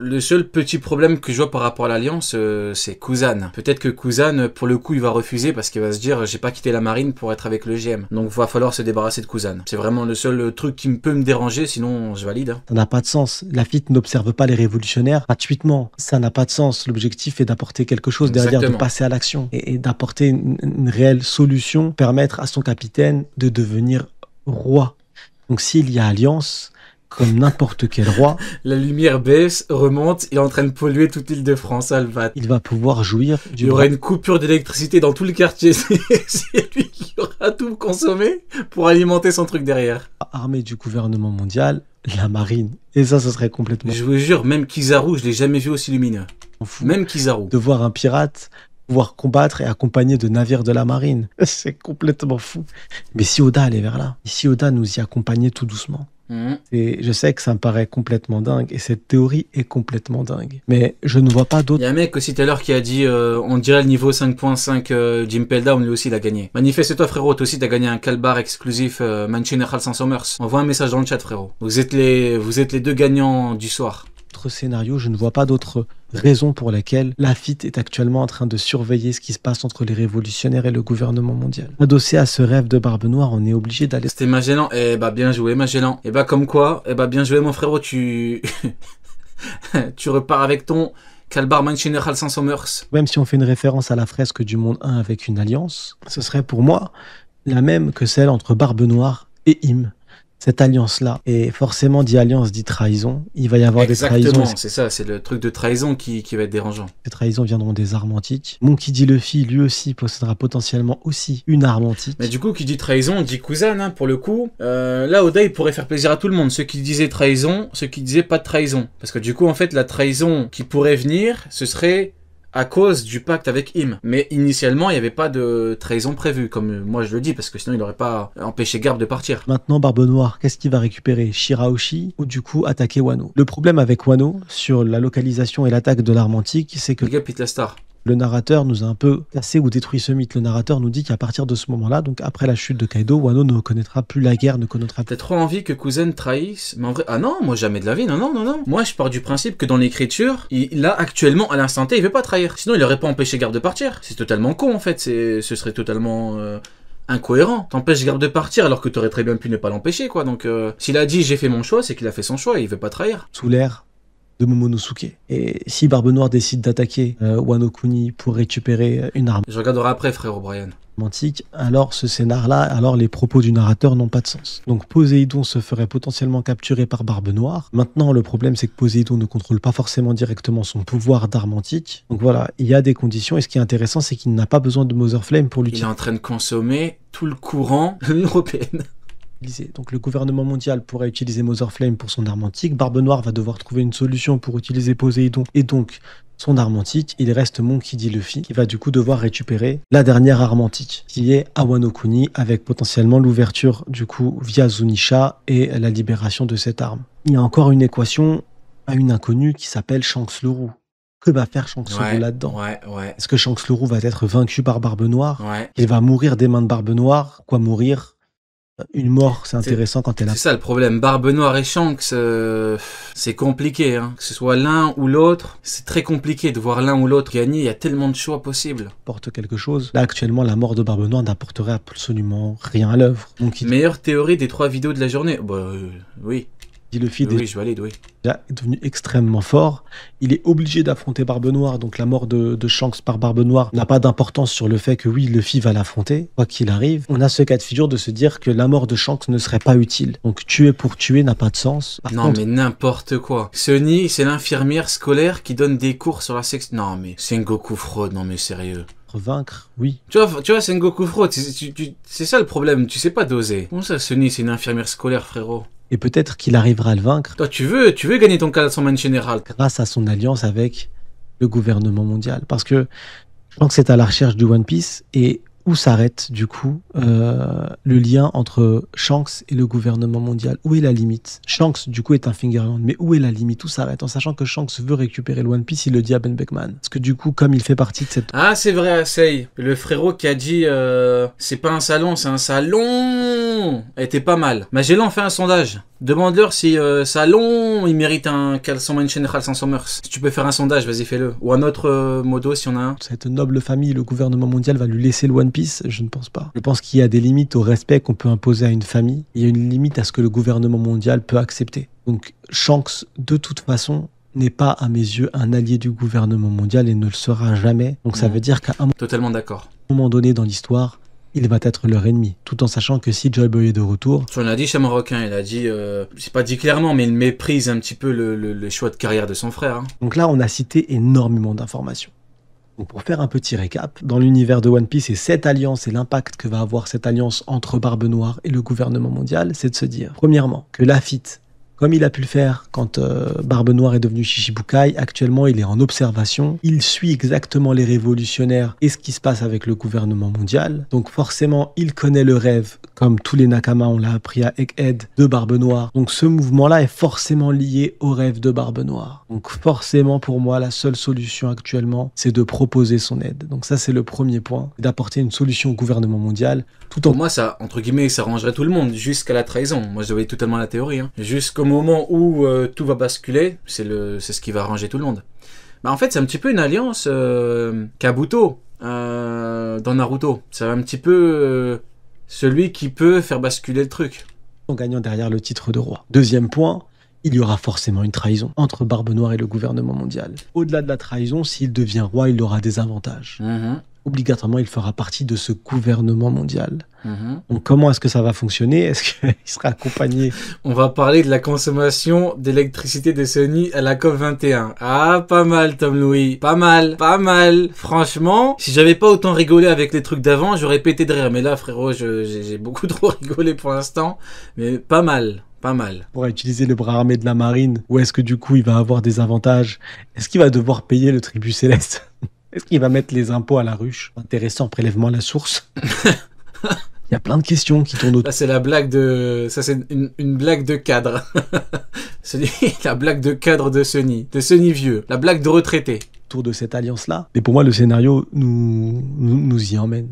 Le seul petit problème que je vois par rapport à l'Alliance, c'est Kuzan. Peut-être que Kuzan, pour le coup, il va refuser parce qu'il va se dire j'ai pas quitté la marine pour être avec le GM. Donc va falloir se débarrasser de Kuzan. C'est vraiment le seul truc qui peut me déranger, sinon je valide. Ça n'a pas de sens. Lafitte n'observe pas les révolutionnaires gratuitement. Ça n'a pas de sens. L'objectif est d'apporter quelque chose derrière, de passer à l'action et d'apporter une réelle solution, permettre à son capitaine de devenir roi. Donc s'il y a alliance, comme n'importe quel roi, la lumière baisse, remonte, il est en train de polluer toute l'île de France, Alvat. Il va pouvoir jouir du... Il y aura une coupure d'électricité dans tout le quartier. C'est lui qui aura tout consommé pour alimenter son truc derrière. Armée du gouvernement mondial, la marine. Et ça, ce serait complètement... Je vous jure, même Kizaru, je l'ai jamais vu aussi lumineux. Même Kizaru. De voir un pirate pouvoir combattre et accompagner de navires de la marine. C'est complètement fou. Mais si Oda allait vers là, si Oda nous y accompagnait tout doucement. Et je sais que ça me paraît complètement dingue et cette théorie est complètement dingue. Mais je ne vois pas d'autres... Il y a un mec aussi tout à l'heure qui a dit on dirait le niveau 5.5 d'Impel Down, lui aussi il a gagné. Manifeste-toi frérot, toi aussi t'as gagné un Kalbar exclusif Manchineral sans Summers. Envoie un message dans le chat frérot. Vous êtes les deux gagnants du soir. Scénario, je ne vois pas d'autre raison pour laquelle Lafitte est actuellement en train de surveiller ce qui se passe entre les révolutionnaires et le gouvernement mondial. Adossé à ce rêve de Barbe Noire, on est obligé d'aller... C'était Magellan. Eh bah bien joué Magellan. Eh bah comme quoi, eh bah bien joué mon frérot, tu repars avec ton Kalbar Manchineral sans Summers. Même si on fait une référence à la fresque du monde 1 avec une alliance, ce serait pour moi la même que celle entre Barbe Noire et Im. Cette alliance-là, et forcément dit alliance, dit trahison, il va y avoir des trahisons. Exactement, c'est ça, c'est le truc de trahison qui va être dérangeant. Ces trahisons viendront des armes antiques. Monkey D. Luffy, lui aussi, possédera potentiellement aussi une arme antique. Mais du coup, qui dit trahison, dit Kuzan, hein, pour le coup. Là, Oda, il pourrait faire plaisir à tout le monde. Ceux qui disaient trahison, ceux qui disaient pas de trahison. Parce que du coup, en fait, la trahison qui pourrait venir, ce serait... à cause du pacte avec Im. Mais initialement, il n'y avait pas de trahison prévue, comme moi je le dis, parce que sinon il n'aurait pas empêché Garp de partir. Maintenant, Barbe Noire, qu'est-ce qu'il va récupérer? Shirahoshi ou du coup attaquer Wano? Le problème avec Wano, sur la localisation et l'attaque de l'arme antique, c'est que... Le narrateur nous a un peu cassé ou détruit ce mythe. Le narrateur nous dit qu'à partir de ce moment-là, donc après la chute de Kaido, Wano ne connaîtra plus la guerre, ne connaîtra plus... T'as trop envie que Kuzan trahisse, mais en vrai... Ah non, moi jamais de la vie, non. Moi je pars du principe que dans l'écriture, là actuellement, à l'instant T, il veut pas trahir. Sinon il aurait pas empêché Garp de partir. C'est totalement con en fait, ce serait totalement... incohérent. T'empêches Garp de partir alors que t'aurais très bien pu ne pas l'empêcher quoi. Donc s'il a dit j'ai fait mon choix, c'est qu'il a fait son choix et il veut pas trahir. Sous l'air de Momonosuke. Et si Barbe Noire décide d'attaquer Wano Kuni pour récupérer une arme... Je regarderai après frérot Brian. Antique, alors ce scénar-là, alors les propos du narrateur n'ont pas de sens. Donc Poséidon se ferait potentiellement capturer par Barbe Noire. Maintenant, le problème, c'est que Poséidon ne contrôle pas forcément directement son pouvoir d'arme antique. Donc voilà, il y a des conditions, et ce qui est intéressant, c'est qu'il n'a pas besoin de Mother Flame pour l'utiliser. Il est en train de consommer tout le courant de l'Union européenne. Donc le gouvernement mondial pourrait utiliser Mother Flame pour son arme antique. Barbe Noire va devoir trouver une solution pour utiliser Poséidon et donc son arme antique. Il reste Monkey D. Luffy qui va du coup devoir récupérer la dernière arme antique qui est à Wano Kuni avec potentiellement l'ouverture du coup via Zunisha et la libération de cette arme. Il y a encore une équation à une inconnue qui s'appelle Shanks le Roux. Que va faire Shanks le Roux là-dedans? Est-ce que Shanks le Roux va être vaincu par Barbe Noire? Il va mourir des mains de Barbe Noire? Quoi mourir? Une mort, c'est intéressant quand elle a... C'est ça le problème. Barbe Noire et Shanks, c'est compliqué. Hein. Que ce soit l'un ou l'autre, c'est très compliqué de voir l'un ou l'autre gagner. Il y a tellement de choix possibles. Porte quelque chose. Là, actuellement, la mort de Barbe Noire n'apporterait absolument rien à l'œuvre. Meilleure théorie des 3 vidéos de la journée? Bah, oui. Luffy oui, je valide, oui. Est devenu extrêmement fort. Il est obligé d'affronter Barbe Noire, donc la mort de Shanks par Barbe Noire n'a pas d'importance sur le fait que oui, Luffy va l'affronter, quoi qu'il arrive. On a ce cas de figure de se dire que la mort de Shanks ne serait pas utile. Donc tuer pour tuer n'a pas de sens. Non mais n'importe quoi. Sunny, c'est l'infirmière scolaire qui donne des cours sur la sexe... Non mais Sengoku fraude, non mais sérieux. Vaincre, oui. Tu vois Sengoku fraude, c'est ça le problème, tu sais pas doser. Comment ça, Sunny, c'est une infirmière scolaire, frérot? Et peut-être qu'il arrivera à le vaincre. Toi, tu veux gagner ton caleçon général. Grâce à son alliance avec le gouvernement mondial. Parce que je pense que c'est à la recherche du One Piece et où s'arrête du coup le lien entre Shanks et le gouvernement mondial? Où est la limite? Shanks du coup est un Fingerland, mais où est la limite? Où s'arrête? En sachant que Shanks veut récupérer le One Piece, il le dit à Ben Beckman. Parce que du coup, comme il fait partie de cette... Ah c'est vrai, Asei, le frérot qui a dit c'est pas un salon, c'est un salon, était pas mal. Magellan fait un sondage. Demande-leur si Salon, il mérite un caleçon Menschen Khalsan Sommers. Si tu peux faire un sondage, vas-y fais-le. Ou un autre modo si on a un. Cette noble famille, le gouvernement mondial va lui laisser le One Piece? Je ne pense pas. Je pense qu'il y a des limites au respect qu'on peut imposer à une famille. Il y a une limite à ce que le gouvernement mondial peut accepter. Donc Shanks, de toute façon, n'est pas à mes yeux un allié du gouvernement mondial et ne le sera jamais. Donc ça veut dire qu'à un Totalement d'accord. moment donné dans l'histoire, il va être leur ennemi, tout en sachant que si Joy Boy est de retour... On l'a dit chez Marocain, il a dit, c'est pas dit clairement, mais il méprise un petit peu le choix de carrière de son frère. Hein. Donc là, on a cité énormément d'informations. Donc pour faire un petit récap, dans l'univers de One Piece et cette alliance et l'impact que va avoir cette alliance entre Barbe Noire et le gouvernement mondial, c'est de se dire, premièrement, que Lafitte, comme il a pu le faire quand Barbe Noire est devenu Shichibukai, actuellement il est en observation, il suit exactement les révolutionnaires et ce qui se passe avec le gouvernement mondial, donc forcément il connaît le rêve, comme tous les Nakama, on l'a appris à Egghead, de Barbe Noire, donc ce mouvement-là est forcément lié au rêve de Barbe Noire, donc forcément pour moi la seule solution actuellement c'est de proposer son aide, donc ça c'est le premier point, d'apporter une solution au gouvernement mondial, tout en... Pour moi ça, entre guillemets, ça arrangerait tout le monde, jusqu'à la trahison, moi je voyais totalement la théorie, hein. Jusqu'au moment où tout va basculer, c'est ce qui va arranger tout le monde. Bah en fait c'est un petit peu une alliance Kabuto dans Naruto, c'est un petit peu celui qui peut faire basculer le truc. En gagnant derrière le titre de roi. Deuxième point, il y aura forcément une trahison entre Barbe Noire et le gouvernement mondial. Au-delà de la trahison, s'il devient roi, il aura des avantages. Obligatoirement, il fera partie de ce gouvernement mondial. Donc comment est-ce que ça va fonctionner? Est-ce qu'il sera accompagné? On va parler de la consommation d'électricité de Sony à la COP21. Ah, pas mal Tom Louis, pas mal, pas mal. Franchement, si j'avais pas autant rigolé avec les trucs d'avant, j'aurais pété de rire. Mais là frérot, j'ai beaucoup trop rigolé pour l'instant. Mais pas mal. Pas mal. Pour utiliser le bras armé de la marine, ou est-ce que du coup il va avoir des avantages? Est-ce qu'il va devoir payer le tribut céleste? Est-ce qu'il va mettre les impôts à la ruche? Intéressant, prélèvement à la source. Il y a plein de questions qui tournent autour. Là, c'est la blague de... Ça, c'est une blague de cadre. La blague de cadre de Sony vieux. La blague de retraité. Autour de cette alliance-là. Et pour moi, le scénario nous y emmène.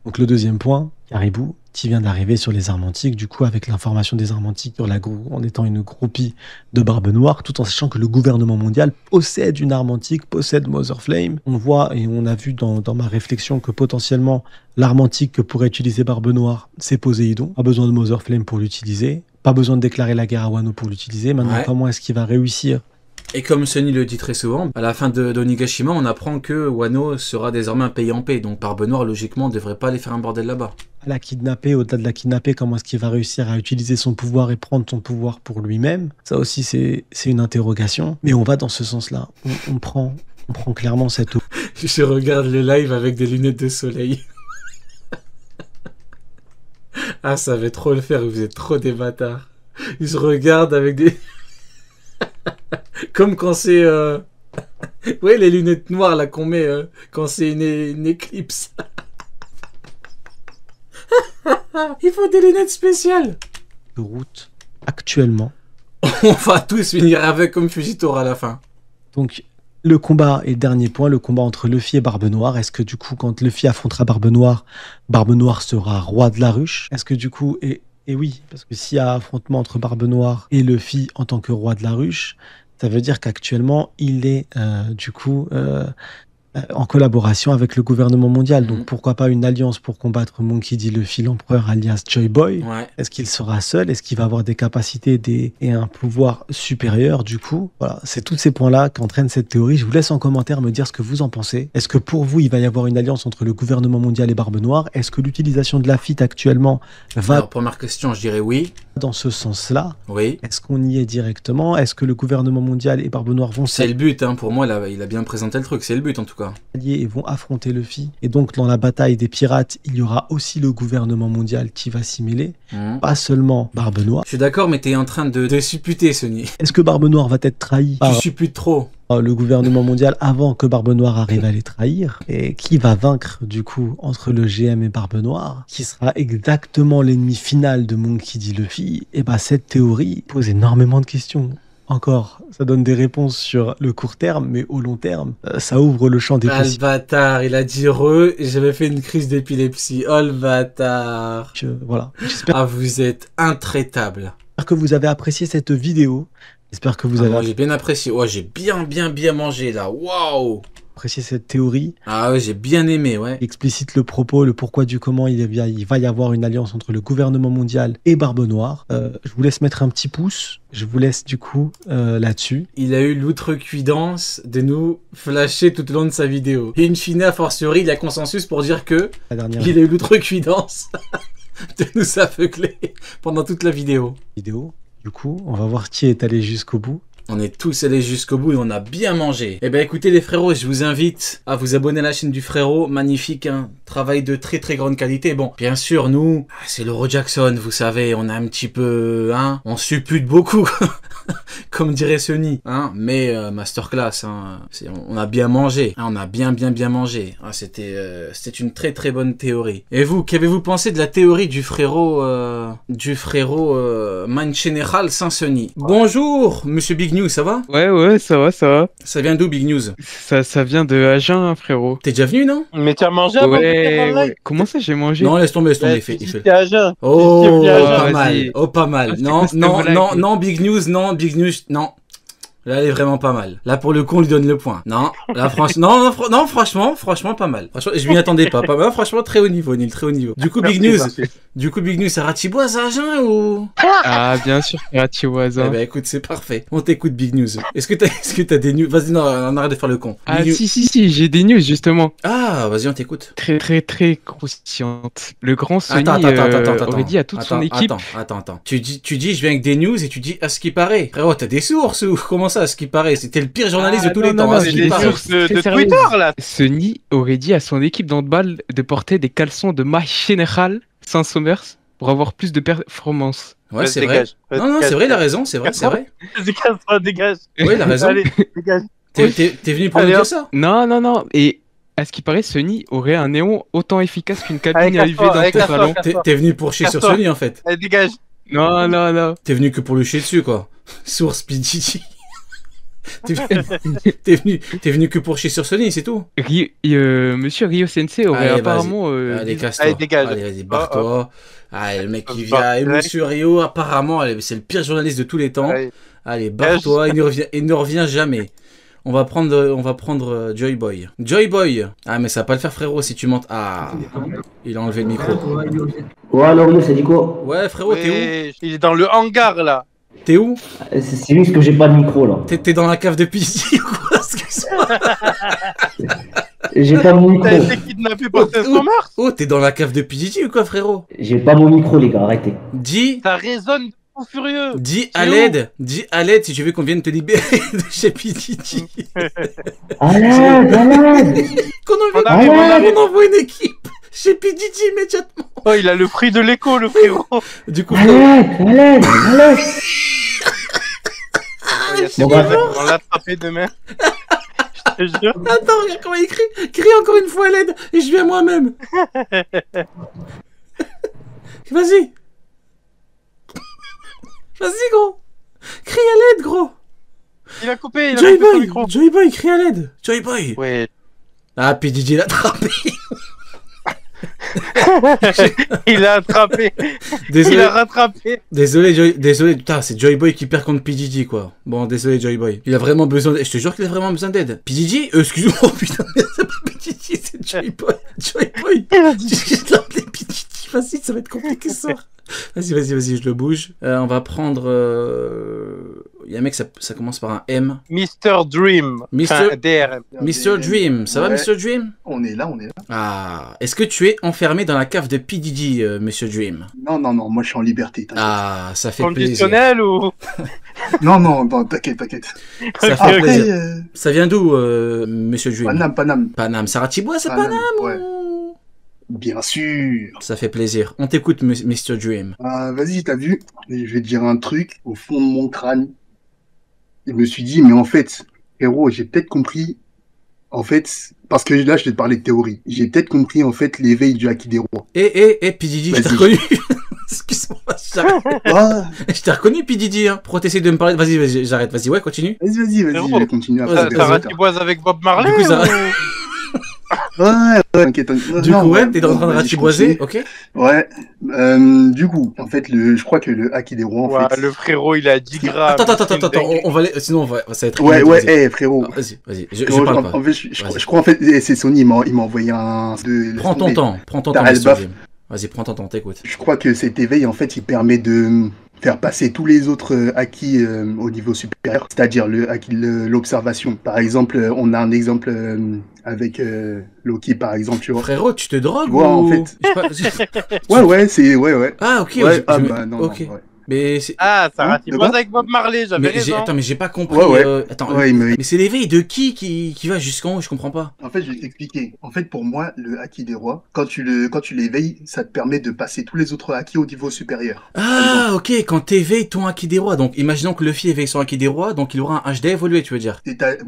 Donc le deuxième point, Caribou, qui vient d'arriver sur les armes antiques, du coup avec l'information des armes antiques sur en étant une groupie de Barbe Noire, tout en sachant que le gouvernement mondial possède une arme antique, possède Mother Flame. On voit et on a vu dans ma réflexion que potentiellement l'arme antique que pourrait utiliser Barbe Noire, c'est Poséidon. Pas besoin de Mother Flame pour l'utiliser, pas besoin de déclarer la guerre à Wano pour l'utiliser. Maintenant, comment est-ce qu'il va réussir? Et comme Sony le dit très souvent, à la fin d'Onigashima, on apprend que Wano sera désormais un pays en paix. Donc Barbe Noire, logiquement, ne devrait pas aller faire un bordel là-bas. La kidnapper, au-delà de la kidnapper, comment est-ce qu'il va réussir à utiliser son pouvoir et prendre son pouvoir pour lui-même? Ça aussi, c'est une interrogation. Mais on va dans ce sens-là. On prend clairement cette eau. Je regarde le live avec des lunettes de soleil. Ah, ça va trop le faire, vous êtes trop des bâtards. Ils se regardent avec des... Comme quand c'est... Ouais, les lunettes noires là qu'on met quand c'est une éclipse. Il faut des lunettes spéciales. De route, actuellement. On va tous finir avec comme Fujitora à la fin. Donc, le combat, et dernier point, le combat entre Luffy et Barbe Noire. Est-ce que du coup, quand Luffy affrontera Barbe Noire sera roi de la ruche? Est-ce que du coup... Et oui, parce que s'il y a affrontement entre Barbe Noire et Luffy en tant que roi de la ruche, ça veut dire qu'actuellement, il est du coup en collaboration avec le gouvernement mondial. Donc pourquoi pas une alliance pour combattre Monkey D. Luffy, l'empereur alias Joy Boy? Est-ce qu'il sera seul? Est-ce qu'il va avoir des capacités et un pouvoir supérieur du coup? Voilà, c'est tous ces points-là qu'entraîne cette théorie. Je vous laisse en commentaire me dire ce que vous en pensez. Est-ce que pour vous, il va y avoir une alliance entre le gouvernement mondial et Barbe Noire? Est-ce que l'utilisation de Lafitte actuellement va... Alors, première question, je dirais oui. Dans ce sens-là, oui. Est-ce qu'on y est directement? Est-ce que le gouvernement mondial et Barbe Noire vont... C'est le but, hein. Pour moi, il a bien présenté le truc, c'est le but en tout cas. Et vont affronter Luffy. Et donc, dans la bataille des pirates, il y aura aussi le gouvernement mondial qui va s'y mêler. Pas seulement Barbe Noire. Je suis d'accord, mais t'es en train de supputer, Sony. Est-ce que Barbe Noire va être trahi par... Tu supputes trop. Le gouvernement mondial avant que Barbe Noire arrive à les trahir? Et qui va vaincre, du coup, entre le GM et Barbe Noire? Qui sera exactement l'ennemi final de Monkey D. Luffy? Et bah, cette théorie pose énormément de questions. Encore, ça donne des réponses sur le court terme, mais au long terme, ça ouvre le champ des possibles. Oh le bâtard, il a dit re, et j'avais fait une crise d'épilepsie. Oh le bâtard. Voilà. Ah, vous êtes intraitable. J'espère que vous avez apprécié cette vidéo. J'espère que vous avez J'ai bien apprécié. Ouais, j'ai bien mangé là. Waouh. apprécié cette théorie. Ah ouais, j'ai bien aimé, ouais. Explicite le propos, le pourquoi du comment il va y avoir une alliance entre le gouvernement mondial et Barbe Noire. Je vous laisse mettre un petit pouce. Je vous laisse du coup là-dessus. Il a eu l'outrecuidance de nous flasher tout au long de sa vidéo. Et in fine, a fortiori, il y a consensus pour dire que La dernière il a eu l'outrecuidance de nous aveugler pendant toute la vidéo. vidéo. Du coup, on va voir qui est allé jusqu'au bout. On est tous allés jusqu'au bout et on a bien mangé. Eh ben écoutez les frérots, je vous invite à vous abonner à la chaîne du frérot. Magnifique, hein. Travail de très grande qualité. Bon, bien sûr, nous, c'est l'Euro Jackson, vous savez, on a un petit peu, hein, on suppute beaucoup, comme dirait Sony, hein. Mais masterclass, hein. On a bien mangé, hein, on a bien mangé. Hein, c'était une très bonne théorie. Et vous, qu'avez-vous pensé de la théorie du frérot Mind General Saint-Sony? Bonjour, Monsieur Big News, ça va? Ouais, ça va. Ça vient d'où, Big News? Ça vient de Agen, frérot. T'es déjà venu, non? Mais tu as mangé avant de venir dans le live? Ouais. Comment ça, j'ai mangé? Non, laisse tomber, Bah, fais-le. t'es à jeun. Oh, T'es venu à pas jeun. mal, vas-y. oh, pas mal. Ah, c'est Non, quoi cette non, blague? non, Big News, non. Là, elle est vraiment pas mal. Là, pour le coup, on lui donne le point. Non, là, franchement, non, franchement, pas mal. Franchement, je m'y attendais pas. Pas mal, franchement, très haut niveau, Neil, très haut niveau. Du coup, Big News, c'est Ratiboise à Agen ou? Ah, bien sûr, Rati Eh voisin. ben, écoute, c'est parfait. On t'écoute, Big News. Est-ce que t'as des news? Vas-y, non, on arrête de faire le con. Ah, Big News. si, j'ai des news, justement. Ah, vas-y, on t'écoute. Très croustillantes. Le grand Sony Attends. aurait dit à toute son équipe... Attends. Tu dis, je viens avec des news et tu dis à ce qui paraît. Frérot, t'as des sources ou comment ça, à ce qui paraît? C'était le pire journaliste de tous les temps. À ce C'est qui des paraît. sources de Très sérieux. Twitter, là. Sony aurait dit à son équipe d'handball de porter des caleçons de Mind General Saint-Somers pour avoir plus de performance. Ouais, Vas-y, c'est vrai. dégage. Vas-y, Non, dégage. c'est vrai, il a raison, c'est vrai. Dégage. Oui, il a raison. Allez, dégage. T'es venu pour nous Allez, dire hop. ça? Non. Et à ce qui paraît, Sony aurait un néon autant efficace qu'une cabine Allez, à UV casse-toi, dans allez, ton casse-toi. salon. T'es venu pour chier sur Casse-toi. Sony en fait. Allez, dégage. Non. T'es venu que pour le chier dessus quoi. Source PDG. T'es venu que pour chier sur Sony, c'est tout. Monsieur Ryo Sensei aurait Allez, apparemment... Allez, casse-toi. Allez, dégage. Allez, vas-y, barre-toi. Allez, le mec qui Bah, vient. Et ouais. Monsieur Rio, apparemment, c'est le pire journaliste de tous les temps. Allez. Allez, barre-toi, il ne revient jamais. On va prendre Joy Boy. Joy Boy. Ah, mais ça va pas le faire, frérot, si tu montes. Ah, il a enlevé le micro. Ouais, alors lui, ça dit quoi? Ouais, frérot, t'es Ouais, il est dans le hangar, là. où? T'es où? C'est juste que j'ai pas de micro là. T'es dans la cave de Pidgey ou quoi? Excuse-moi. J'ai pas mon micro. T'as été kidnappé par Saint-Somers. Oh, t'es dans la cave de Pidgey ou quoi, frérot? J'ai pas mon micro, les gars, arrêtez. Dis Ça résonne fou furieux. à l'aide si tu veux qu'on vienne te libérer de chez Pidgey. À l'aide. On arrive. On envoie une équipe chez Pidgey immédiatement. Oh, il a le prix de l'écho, le frérot. Du coup, À l'aide. Il y a ses Bon, bah, voisins qui vont l'attraper demain. Je te jure. attends, regarde comment il crie. Crie encore une fois à l'aide et je viens moi-même. Vas-y. Vas-y, gros. Crie à l'aide, gros. Il a coupé Joy son Boy, micro. Joy Boy, crie à l'aide. Joy Boy. Ouais. Ah, Pidgey l'a attrapé. Il a attrapé. Désolé. Il a rattrapé. Désolé, putain, c'est Joy Boy qui perd contre Pidgey, quoi. Bon, désolé, Joy Boy. Il a vraiment besoin d'aide. Je te jure qu'il a vraiment besoin d'aide. Pidgey, excuse-moi, oh, putain, c'est pas Pidgey, c'est Joy Boy. Joy Boy. Il a dit. Je vais l'appeler Pidgey. Vas-y, ça va être compliqué ce soir. Vas-y, je le bouge. On va prendre. Il y a un mec, ça commence par un M. Mr. Dream. Mr. Enfin, DRM. Mr. Dream, ça va, Ouais. Mr. Dream? On est là. Ah, est-ce que tu es enfermé dans la cave de Pidgey, Mr. Dream? Non, moi je suis en liberté. t'inquiète. Ah, ça fait plaisir. Conditionnel ou. Non, t'inquiète. Ça fait Ok, ok. plaisir. Ça vient d'où, Monsieur Dream? Paname. Paname. Saratibois, c'est Paname ouais. ou... Bien sûr. Ça fait plaisir. On t'écoute, Mr. Dream. Vas-y, t'as vu? Je vais te dire un truc au fond de mon crâne. Je me suis dit, mais en fait, héros, j'ai peut-être compris. En fait, parce que là, je vais te parler de théorie. J'ai peut-être compris, en fait, l'éveil du Haki des rois. Pidgey, je t'ai Vas-y. reconnu. Excuse-moi, Ah, je t'ai reconnu, Pidgey, hein. Pourquoi t'essayes de me parler? Vas-y, j'arrite. Vas-y, ouais, continue. vas-y, je vais continuer Ouais, après. c'est Ça ratiboise avec Bob Marley Du coup, ça- ou... t'inquiète. Du coup, ouais, t'es en train de vas-y, je ratiboiser, continue. ok? Ouais. Du coup, en fait, je crois que le haki des rois, en Ouais, fait. le frérot, il a 10 grammes. Attends, on va sinon ça va être Ouais, inaudible, vas-y. frérot. Ah, vas-y, je Frérot, parle pas. en fait, Vas-y. je crois, en fait, c'est Sony, il m'a envoyé un. Prends ton temps, T'as Mr. Albaf. Jim. Vas-y, prends ton temps, t'écoutes. Je crois que cet éveil, en fait, il permet de faire passer tous les autres acquis au niveau supérieur, c'est-à-dire le acquis de l'observation. Par exemple, on a un exemple avec Loki, par exemple, tu vois. Frérot, tu te drogues Tu vois, ou... en fait. Je sais pas, Ouais. Ah, ok. Ouais, non, ok. non, ouais. Mais c'est... Ah, ça Hein, ratisse de pas quoi avec Bob Marley, j'avais raison. Attends, mais j'ai pas compris. Ouais. Attends, Ouais, mais c'est l'éveil de qui va jusqu'en haut? Je comprends pas. En fait, je vais t'expliquer. En fait, pour moi, le haki des rois, quand tu l'éveilles, ça te permet de passer tous les autres haki au niveau supérieur. Ah, ok, quand t'éveilles ton haki des rois. Donc, imaginons que Luffy éveille son haki des rois, donc il aura un HD évolué, tu veux dire.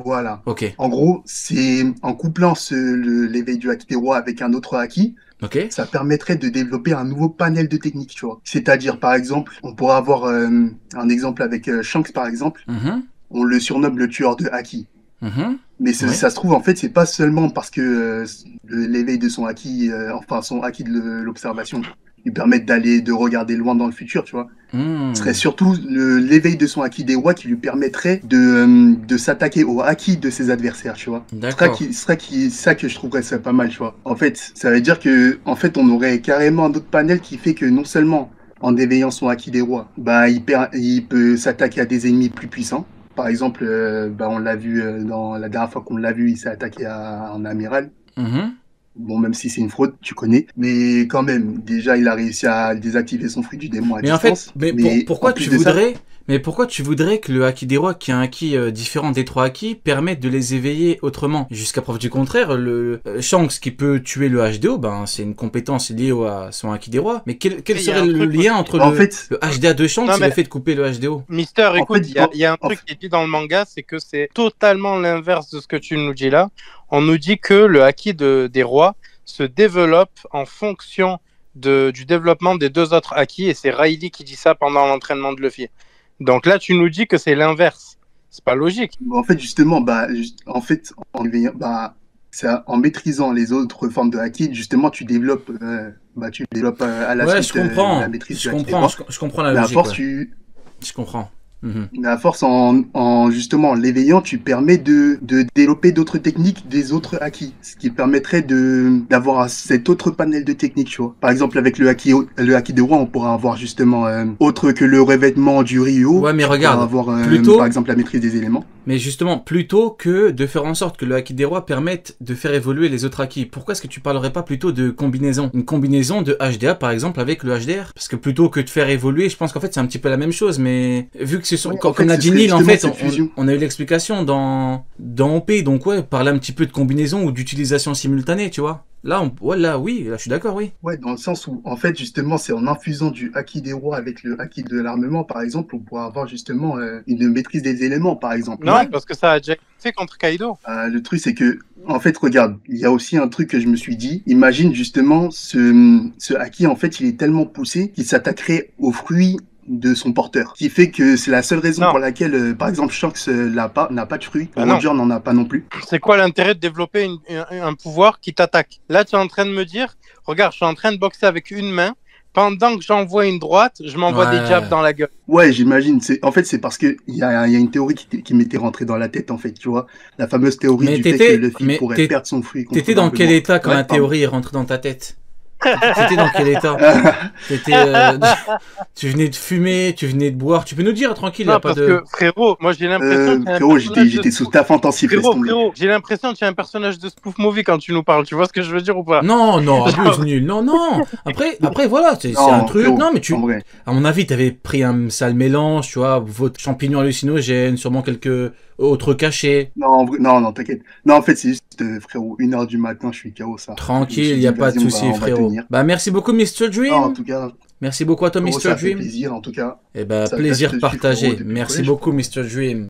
Voilà. Ok, En gros, c'est en couplant l'éveil du haki des rois avec un autre haki, ok. ça permettrait de développer un nouveau panel de techniques, tu vois. C'est-à-dire, par exemple, on pourrait avoir un exemple avec Shanks, par exemple. Mhm, On le surnomme le tueur de haki. mhm. Mais Ouais. ça se trouve, en fait, c'est pas seulement parce que l'éveil de son haki, enfin son haki de l'observation, lui permet de regarder loin dans le futur, tu vois. Hmm. Ce serait surtout l'éveil de son haki des rois qui lui permettrait de s'attaquer au haki de ses adversaires, tu vois. D'accord. Ça que je trouverais ça pas mal, tu vois. En fait, ça veut dire que, en fait, on aurait carrément un autre panel qui fait que non seulement en éveillant son haki des rois, bah, il peut s'attaquer à des ennemis plus puissants. Par exemple, on l'a vu dans la dernière fois qu'on l'a vu, il s'est attaqué à un amiral. Mhm. Bon, même si c'est une fraude, tu connais. Mais quand même, déjà, il a réussi à désactiver son fruit du démon à Mais en distance. fait, pourquoi tu voudrais que le haki des rois, qui est un haki différent des trois hakis, permette de les éveiller autrement? Jusqu'à preuve du contraire, le Shanks qui peut tuer le HDO, ben c'est une compétence liée à son haki des rois. Mais quel Il y a serait un le truc lien aussi. entre En le fait, HDA de Shanks Non, et mais- le fait de couper le HDO? Mister, écoute, fait, il y a un truc qui est dit dans le manga, c'est que c'est totalement l'inverse de ce que tu nous dis là. On nous dit que le haki des rois se développe en fonction du développement des deux autres haki, et c'est Riley qui dit ça pendant l'entraînement de Luffy. Donc là, tu nous dis que c'est l'inverse. C'est pas logique. en fait, justement, en maîtrisant les autres formes de haki, justement, tu développes à la Ouais, suite je comprends. la maîtrise Je du haki des comprends. rois. Je comprends la Mais à logique. force, Ouais. Je comprends. Mhm. Mais à force, en justement l'éveillant, tu permets de développer d'autres techniques des autres haki, ce qui permettrait d'avoir cet autre panel de techniques, tu vois. Par exemple, avec le haki des rois, on pourra avoir justement autre que le revêtement du Ryo. Ouais, mais tu regarde, pourras avoir plutôt- par exemple la maîtrise des éléments. Mais justement, plutôt que de faire en sorte que le haki des rois permette de faire évoluer les autres haki, pourquoi est-ce que tu parlerais pas plutôt de combinaison? Une combinaison de HDA par exemple avec le HDR? Parce que plutôt que de faire évoluer, je pense qu'en fait c'est un petit peu la même chose, mais vu que ce sont, Ouais, comme en fait, l'a ce dit serait Neil, en justement fait, cette fusion. on a eu l'explication dans OP, donc ouais, parler un petit peu de combinaison ou d'utilisation simultanée, tu vois. Là, oui, là je suis d'accord, oui. Ouais, dans le sens où, en fait, justement, c'est en infusant du haki des rois avec le haki de l'armement, par exemple, on pourra avoir justement une maîtrise des éléments, par exemple. Non, Ouais. parce que ça a déjà été fait contre Kaido. Le truc, c'est que, en fait, regarde, il y a aussi un truc que je me suis dit. Imagine justement ce haki, en fait, il est tellement poussé qu'il s'attaquerait aux fruits de son porteur. Qui fait que c'est la seule raison Non. pour laquelle, par exemple, Shanks n'a pas de fruits. Bah non. Roger n'en a pas non plus. C'est quoi l'intérêt de développer un pouvoir qui t'attaque? Là, tu es en train de me dire, regarde, je suis en train de boxer avec une main. Pendant que j'envoie une droite, je m'envoie Ouais. des jabs dans la gueule. Ouais, j'imagine. En fait, c'est parce que il y a une théorie qui m'était rentrée dans la tête, en fait, tu vois. La fameuse théorie Mais du fait t'étais- que Luffy mais pourrait perdre son fruit. T'étais dans quel contrôlablement. état quand Ouais, la pardon. théorie est rentrée dans ta tête? T'étais dans quel état? T'étais, tu venais de fumer, tu venais de boire. Tu peux nous dire tranquille, y Non, a pas parce de. que frérot, moi j'ai l'impression qu'il y a un Frérot, personnage j'étais de sous taf intensif, laisse tomber. Frérot, j'ai l'impression qu'il y a un personnage de spoof movie quand tu nous parles. Tu vois ce que je veux dire ou pas? Non, abuse nul. Non. Après voilà, c'est un truc. frérot, Non, mais tu. en vrai. À mon avis, t'avais pris un sale mélange, tu vois, votre champignon hallucinogène, sûrement quelques autres cachets. Non, en vrai, non, t'inquiète. Non, en fait, c'est juste, frérot, 1h du matin, je suis KO, ça. Je me Tranquille, suis y dit, a pas de vas-y, souci, on va frérot. tenir. Bah merci beaucoup, Mr. Dream. Non, en tout cas, Merci beaucoup à toi, frérot, Mr. ça fait Dream. plaisir, en tout cas. Et bah Ça, plaisir je te suis, partagé. frérot, depuis le Merci collège. beaucoup, Mr. Dream.